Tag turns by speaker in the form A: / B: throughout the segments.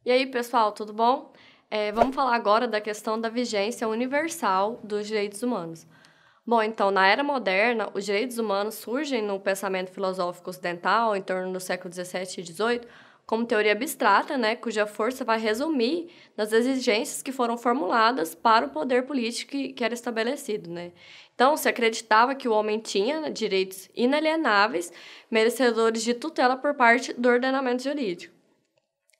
A: E aí, pessoal, tudo bom? Vamos falar agora da questão da vigência universal dos direitos humanos. Bom, então, na era moderna, os direitos humanos surgem no pensamento filosófico ocidental, em torno do século XVII e XVIII, como teoria abstrata, né, cuja força vai resumir nas exigências que foram formuladas para o poder político que era estabelecido, né? Então, se acreditava que o homem tinha direitos inalienáveis, merecedores de tutela por parte do ordenamento jurídico.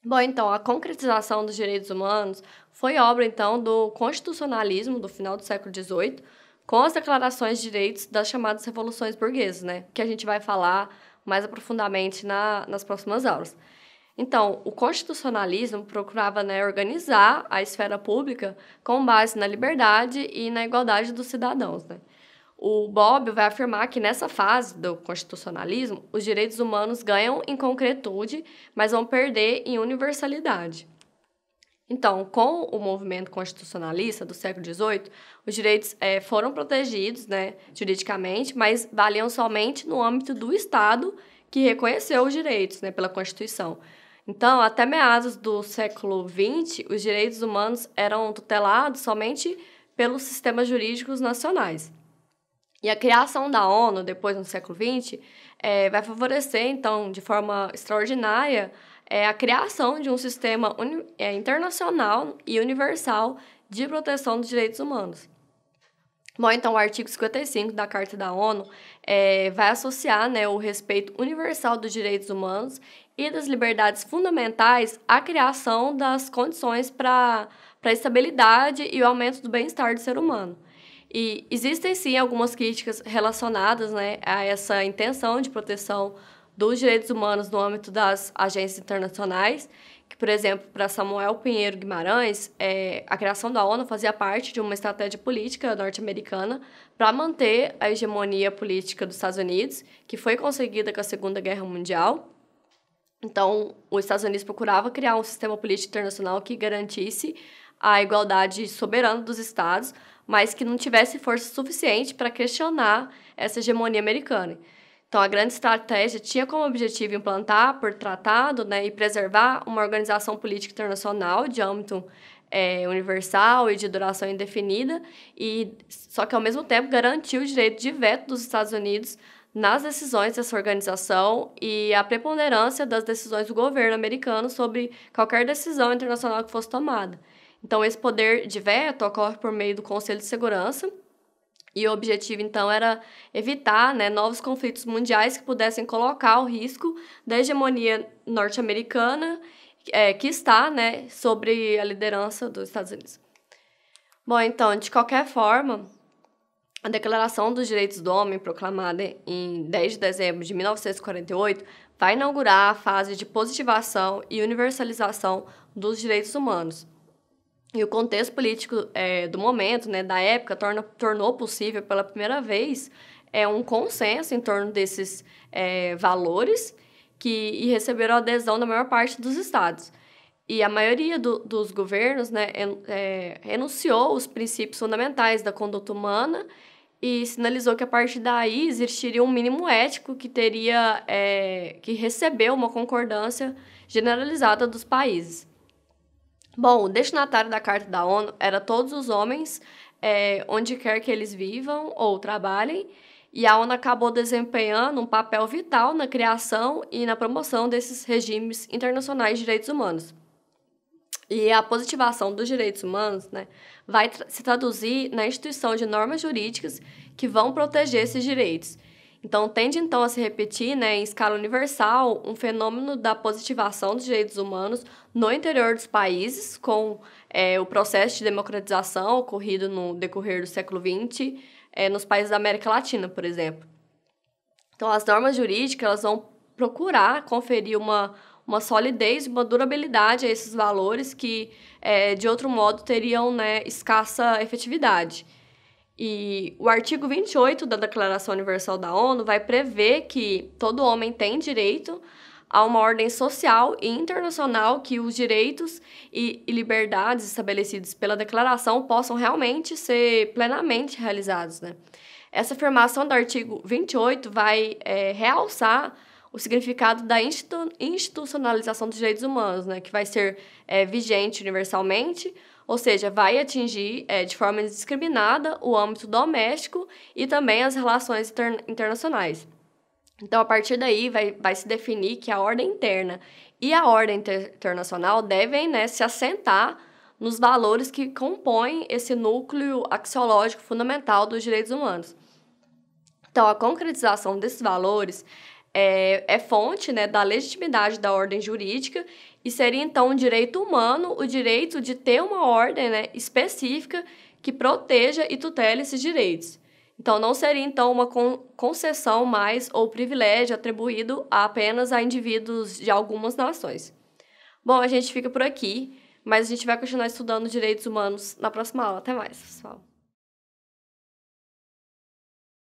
A: Bom, então, a concretização dos direitos humanos foi obra, então, do constitucionalismo do final do século XVIII, com as declarações de direitos das chamadas revoluções burguesas, né? Que a gente vai falar mais aprofundadamente nas próximas aulas. Então, o constitucionalismo procurava, né, organizar a esfera pública com base na liberdade e na igualdade dos cidadãos, né? O Bobbio vai afirmar que nessa fase do constitucionalismo, os direitos humanos ganham em concretude, mas vão perder em universalidade. Então, com o movimento constitucionalista do século XVIII, os direitos foram protegidos, né, juridicamente, mas valiam somente no âmbito do Estado, que reconheceu os direitos, né, pela Constituição. Então, até meados do século XX, os direitos humanos eram tutelados somente pelos sistemas jurídicos nacionais. E a criação da ONU, depois no século XX, vai favorecer, então, de forma extraordinária, a criação de um sistema internacional e universal de proteção dos direitos humanos. Bom, então, o artigo 55 da Carta da ONU vai associar, né, o respeito universal dos direitos humanos e das liberdades fundamentais à criação das condições para a estabilidade e o aumento do bem-estar do ser humano. E existem, sim, algumas críticas relacionadas, né, a essa intenção de proteção dos direitos humanos no âmbito das agências internacionais, que, por exemplo, para Samuel Pinheiro Guimarães, a criação da ONU fazia parte de uma estratégia política norte-americana para manter a hegemonia política dos Estados Unidos, que foi conseguida com a Segunda Guerra Mundial. Então, os Estados Unidos procuravam criar um sistema político internacional que garantisse a igualdade soberana dos estados, mas que não tivesse força suficiente para questionar essa hegemonia americana. Então, a grande estratégia tinha como objetivo implantar, por tratado, né, e preservar uma organização política internacional de âmbito universal e de duração indefinida, só que, ao mesmo tempo, garantir o direito de veto dos Estados Unidos nas decisões dessa organização e a preponderância das decisões do governo americano sobre qualquer decisão internacional que fosse tomada. Então, esse poder de veto ocorre por meio do Conselho de Segurança e o objetivo, então, era evitar, né, novos conflitos mundiais que pudessem colocar o risco da hegemonia norte-americana que está, né, sobre a liderança dos Estados Unidos. Bom, então, de qualquer forma, a Declaração dos Direitos do Homem, proclamada em 10 de dezembro de 1948, vai inaugurar a fase de positivação e universalização dos direitos humanos. E o contexto político do momento, né, da época, tornou possível pela primeira vez um consenso em torno desses valores e receberam a adesão da maior parte dos estados. E a maioria dos governos, né, enunciou os princípios fundamentais da conduta humana e sinalizou que, a partir daí, existiria um mínimo ético que teria que receber uma concordância generalizada dos países. Bom, o destinatário da Carta da ONU era todos os homens, onde quer que eles vivam ou trabalhem, e a ONU acabou desempenhando um papel vital na criação e na promoção desses regimes internacionais de direitos humanos. E a positivação dos direitos humanos, né, vai se traduzir na instituição de normas jurídicas que vão proteger esses direitos. Então, tende então a se repetir, né, em escala universal, um fenômeno da positivação dos direitos humanos no interior dos países, com o processo de democratização ocorrido no decorrer do século XX, nos países da América Latina, por exemplo. Então, as normas jurídicas elas vão procurar conferir uma solidez e uma durabilidade a esses valores que, de outro modo, teriam, né, escassa efetividade. E o artigo 28 da Declaração Universal da ONU vai prever que todo homem tem direito a uma ordem social e internacional que os direitos e liberdades estabelecidos pela Declaração possam realmente ser plenamente realizados, né? Essa afirmação do artigo 28 vai realçar o significado da institucionalização dos direitos humanos, né, que vai ser vigente universalmente, ou seja, vai atingir de forma indiscriminada o âmbito doméstico e também as relações internacionais. Então, a partir daí, vai se definir que a ordem interna e a ordem internacional devem, né, se assentar nos valores que compõem esse núcleo axiológico fundamental dos direitos humanos. Então, a concretização desses valores é fonte, né, da legitimidade da ordem jurídica e seria, então, um direito humano o direito de ter uma ordem, né, específica que proteja e tutele esses direitos. Então, não seria, então, uma concessão mais ou privilégio atribuído apenas a indivíduos de algumas nações. Bom, a gente fica por aqui, mas a gente vai continuar estudando direitos humanos na próxima aula. Até mais, pessoal!